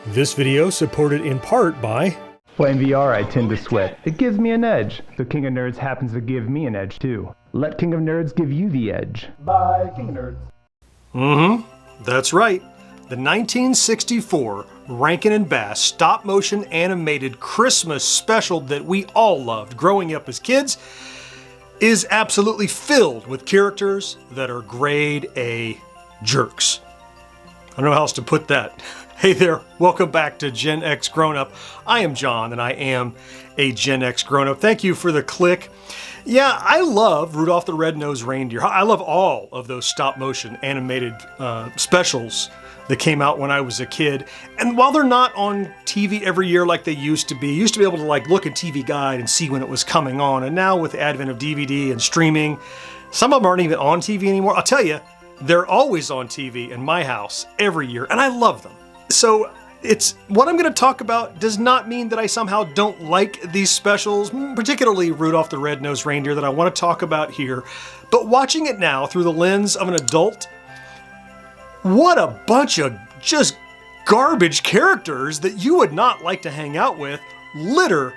This video supported in part by... Playing VR, I tend to sweat. It gives me an edge. So King of Nerds happens to give me an edge too. Let King of Nerds give you the edge. Bye, King of Nerds. That's right. The 1964 Rankin & Bass stop-motion animated Christmas special that we all loved growing up as kids is absolutely filled with characters that are grade A jerks. I don't know how else to put that. Hey there, welcome back to Gen X Grown Up. I am John and I am a Gen X Grown Up. Thank you for the click. Yeah, I love Rudolph the Red-Nosed Reindeer. I love all of those stop-motion animated specials that came out when I was a kid. And while they're not on TV every year like they used to be able to like look at TV Guide and see when it was coming on. And now with the advent of DVD and streaming, some of them aren't even on TV anymore. I'll tell you, they're always on TV in my house every year, and I love them. So what I'm going to talk about does not mean that I somehow don't like these specials, particularly Rudolph the Red-Nosed Reindeer that I want to talk about here. But watching it now through the lens of an adult, what a bunch of just garbage characters that you would not like to hang out with litter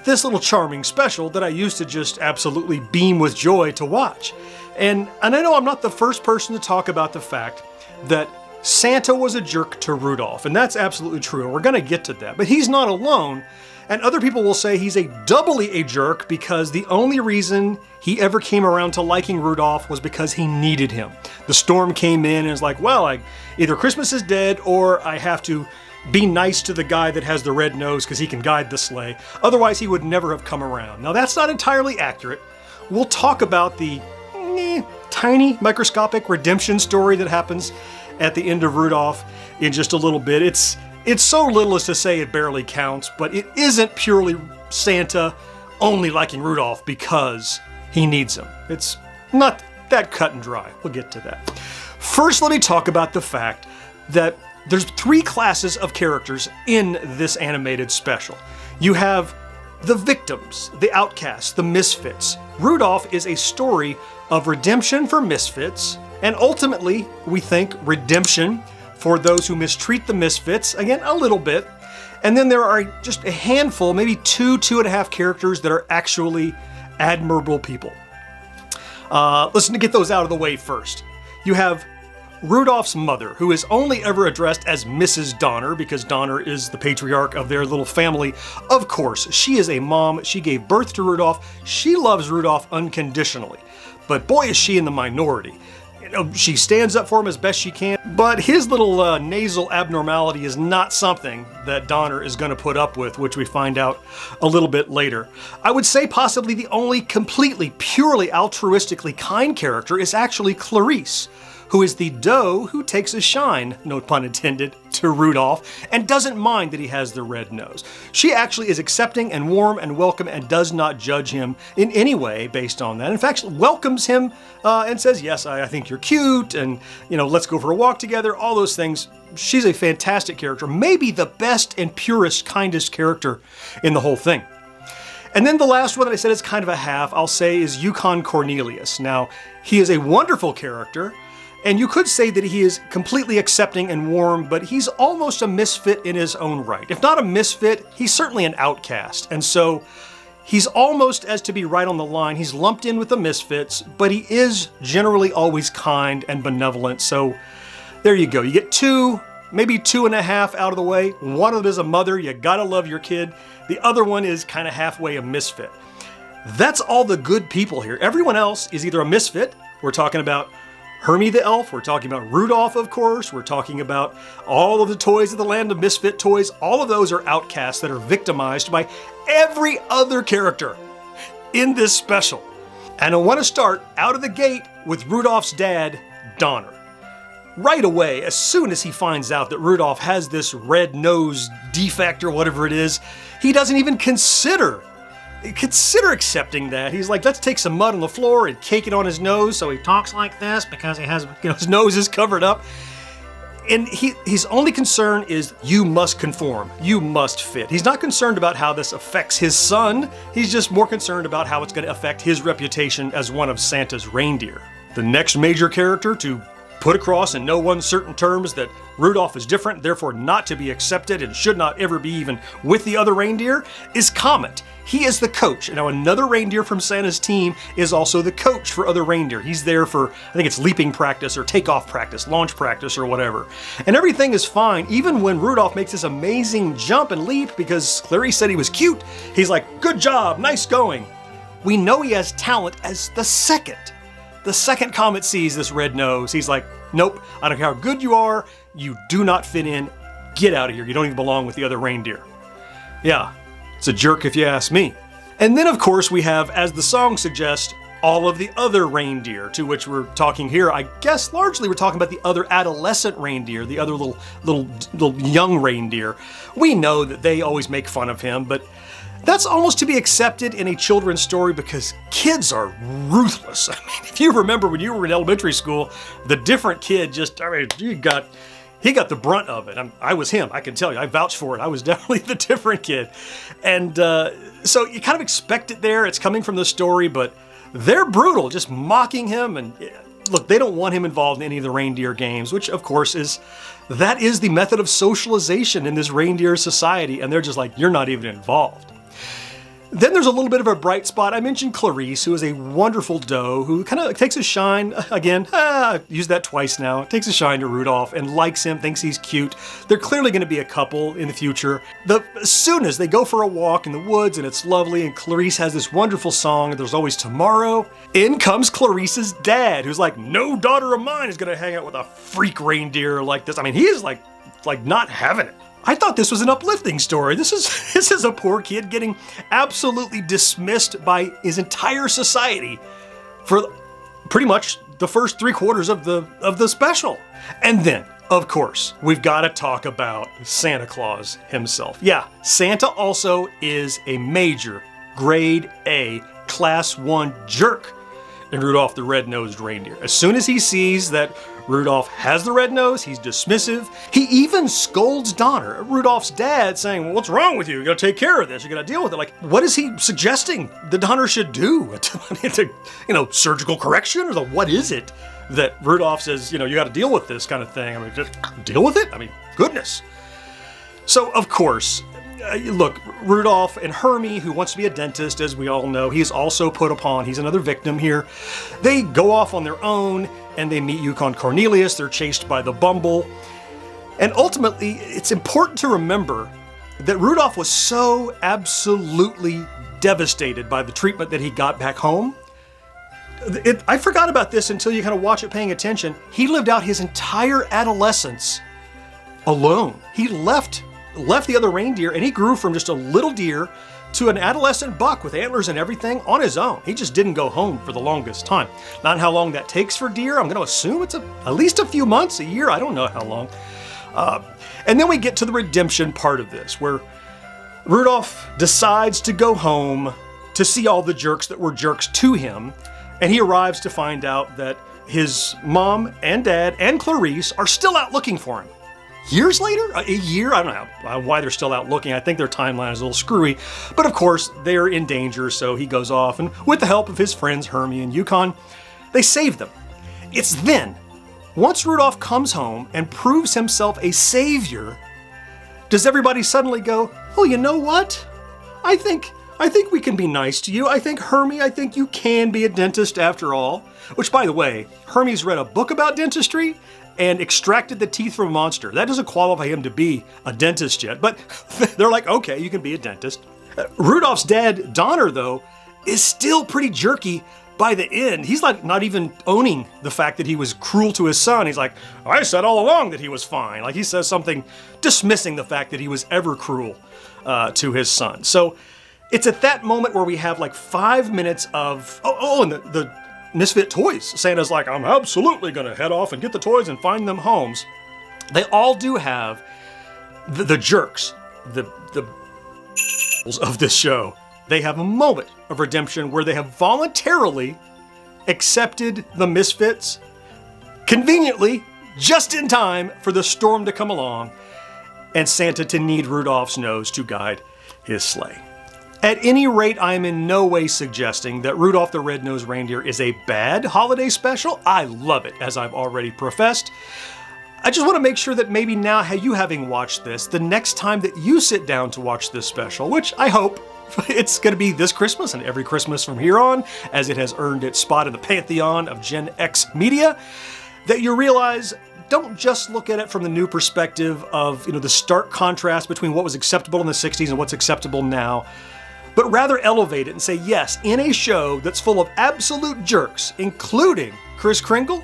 this little charming special that I used to just absolutely beam with joy to watch. And I know I'm not the first person to talk about the fact that Santa was a jerk to Rudolph, and that's absolutely true, and we're going to get to that. But he's not alone, and other people will say he's doubly a jerk because the only reason he ever came around to liking Rudolph was because he needed him. The storm came in and is like, well, either Christmas is dead or I have to be nice to the guy that has the red nose because he can guide the sleigh. Otherwise, he would never have come around. Now, that's not entirely accurate. We'll talk about the tiny microscopic redemption story that happens at the end of Rudolph in just a little bit. It's so little as to say it barely counts, but it isn't purely Santa only liking Rudolph because he needs him. It's not that cut and dry. We'll get to that. First, let me talk about the fact that there's three classes of characters in this animated special. You have the victims, the outcasts, the misfits. Rudolph is a story of redemption for misfits, and ultimately, we think, redemption for those who mistreat the misfits, again, a little bit. And then there are just a handful, maybe two and a half characters that are actually admirable people. Let's get those out of the way first. You have Rudolph's mother, who is only ever addressed as Mrs. Donner because Donner is the patriarch of their little family. Of course, she is a mom. She gave birth to Rudolph. She loves Rudolph unconditionally. But boy, is she in the minority. She stands up for him as best she can, but his little nasal abnormality is not something that Donner is going to put up with, which we find out a little bit later. I would say possibly the only completely, purely altruistically kind character is actually Clarice, who is the doe who takes a shine, no pun intended, to Rudolph and doesn't mind that he has the red nose. She actually is accepting and warm and welcome and does not judge him in any way based on that. In fact, welcomes him and says, yes, I think you're cute and, let's go for a walk together, all those things. She's a fantastic character, maybe the best and purest, kindest character in the whole thing. And then the last one that I said is kind of a half, I'll say, is Yukon Cornelius. Now, he is a wonderful character, and you could say that he is completely accepting and warm, but he's almost a misfit in his own right. If not a misfit, he's certainly an outcast. And so he's almost, as to be right on the line, he's lumped in with the misfits, but he is generally always kind and benevolent. So there you go. You get two, maybe two and a half out of the way. One of them is a mother. You gotta love your kid. The other one is kind of halfway a misfit. That's all the good people here. Everyone else is either a misfit. We're talking about Hermie the elf, we're talking about Rudolph, of course, we're talking about all of the toys of the land of misfit toys. All of those are outcasts that are victimized by every other character in this special. And I want to start out of the gate with Rudolph's dad, Donner. Right away, as soon as he finds out that Rudolph has this red nose defect or whatever it is, he doesn't even consider accepting that. He's like, let's take some mud on the floor and cake it on his nose so he talks like this because he has, his nose is covered up. And his only concern is you must conform, you must fit. He's not concerned about how this affects his son. He's just more concerned about how it's going to affect his reputation as one of Santa's reindeer. The next major character to put across in no uncertain terms that Rudolph is different, therefore not to be accepted and should not ever be even with the other reindeer, is Comet. He is the coach. Now, another reindeer from Santa's team is also the coach for other reindeer. He's there for, I think it's leaping practice or takeoff practice, launch practice or whatever. And everything is fine, even when Rudolph makes this amazing jump and leap because Clarice said he was cute. He's like, good job, nice going. We know he has talent as the second. The second Comet sees this red nose, he's like, nope, I don't care how good you are, you do not fit in, get out of here, you don't even belong with the other reindeer. Yeah, it's a jerk if you ask me. And then of course we have, as the song suggests, all of the other reindeer, to which we're talking here. I guess largely we're talking about the other adolescent reindeer, the other little young reindeer. We know that they always make fun of him, but that's almost to be accepted in a children's story because kids are ruthless. I mean, if you remember when you were in elementary school, the different kid he got the brunt of it. I was him, I can tell you, I vouch for it. I was definitely the different kid. And so you kind of expect it there, it's coming from the story, but they're brutal, just mocking him. And look, they don't want him involved in any of the reindeer games, which of course is the method of socialization in this reindeer society. And they're just like, you're not even involved. Then there's a little bit of a bright spot. I mentioned Clarice, who is a wonderful doe who kind of takes a shine, again, used that twice now, takes a shine to Rudolph and likes him, thinks he's cute. They're clearly going to be a couple in the future. As soon as they go for a walk in the woods and it's lovely and Clarice has this wonderful song, There's Always Tomorrow, in comes Clarice's dad, who's like, no daughter of mine is going to hang out with a freak reindeer like this. I mean, he is like not having it. I thought this was an uplifting story. This is a poor kid getting absolutely dismissed by his entire society for pretty much the first 3/4 of the special. And then, of course, we've got to talk about Santa Claus himself. Yeah, Santa also is a major grade A class 1 jerk in Rudolph the Red-Nosed Reindeer. As soon as he sees that Rudolph has the red nose, he's dismissive. He even scolds Donner, Rudolph's dad, saying, well, what's wrong with you? You gotta take care of this, you gotta deal with it. Like, what is he suggesting that Donner should do? Surgical correction? Or what is it that Rudolph says, you gotta deal with this kind of thing? I mean, just deal with it? I mean, goodness. So, of course, look, Rudolph and Hermie, who wants to be a dentist, as we all know, he's also put upon. He's another victim here. They go off on their own, and they meet Yukon Cornelius. They're chased by the Bumble. And ultimately, it's important to remember that Rudolph was so absolutely devastated by the treatment that he got back home. I forgot about this until you kind of watch it paying attention. He lived out his entire adolescence alone. He left the other reindeer, and he grew from just a little deer to an adolescent buck with antlers and everything on his own. He just didn't go home for the longest time. Not how long that takes for deer. I'm going to assume it's at least a few months, a year. I don't know how long. And then we get to the redemption part of this, where Rudolph decides to go home to see all the jerks that were jerks to him, and he arrives to find out that his mom and dad and Clarice are still out looking for him. Years later? A year? I don't know why they're still out looking. I think their timeline is a little screwy. But of course, they're in danger, so he goes off, and with the help of his friends Hermie and Yukon, they save them. It's then, once Rudolph comes home and proves himself a savior, does everybody suddenly go, oh, you know what? I think we can be nice to you. I think, Hermie, I think you can be a dentist after all. Which, by the way, Hermie's read a book about dentistry and extracted the teeth from a monster. That doesn't qualify him to be a dentist yet, but they're like, okay, you can be a dentist. Rudolph's dad, Donner, though, is still pretty jerky by the end. He's not even owning the fact that he was cruel to his son. He's like, I said all along that he was fine. Like, he says something dismissing the fact that he was ever cruel to his son. So it's at that moment where we have like 5 minutes of, and the Misfit toys. Santa's like, I'm absolutely gonna head off and get the toys and find them homes. They all do have the jerks, the of this show. They have a moment of redemption where they have voluntarily accepted the Misfits, conveniently, just in time for the storm to come along and Santa to need Rudolph's nose to guide his sleigh. At any rate, I am in no way suggesting that Rudolph the Red-Nosed Reindeer is a bad holiday special. I love it, as I've already professed. I just want to make sure that maybe now, you having watched this, the next time that you sit down to watch this special, which I hope it's going to be this Christmas and every Christmas from here on, as it has earned its spot in the pantheon of Gen X media, that you realize, don't just look at it from the new perspective of, the stark contrast between what was acceptable in the 60s and what's acceptable now, but rather elevate it and say, yes, in a show that's full of absolute jerks, including Kris Kringle,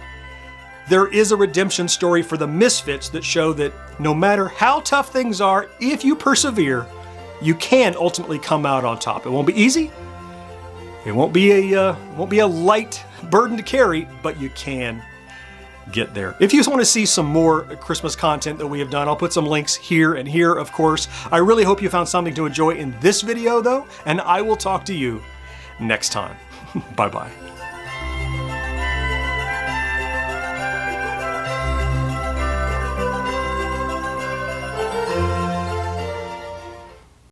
there is a redemption story for the Misfits that show that no matter how tough things are, if you persevere, you can ultimately come out on top. It won't be easy. It won't be a light burden to carry, but you can get there. If you just want to see some more Christmas content that we have done, I'll put some links here and here, of course. I really hope you found something to enjoy in this video, though, and I will talk to you next time. Bye-bye.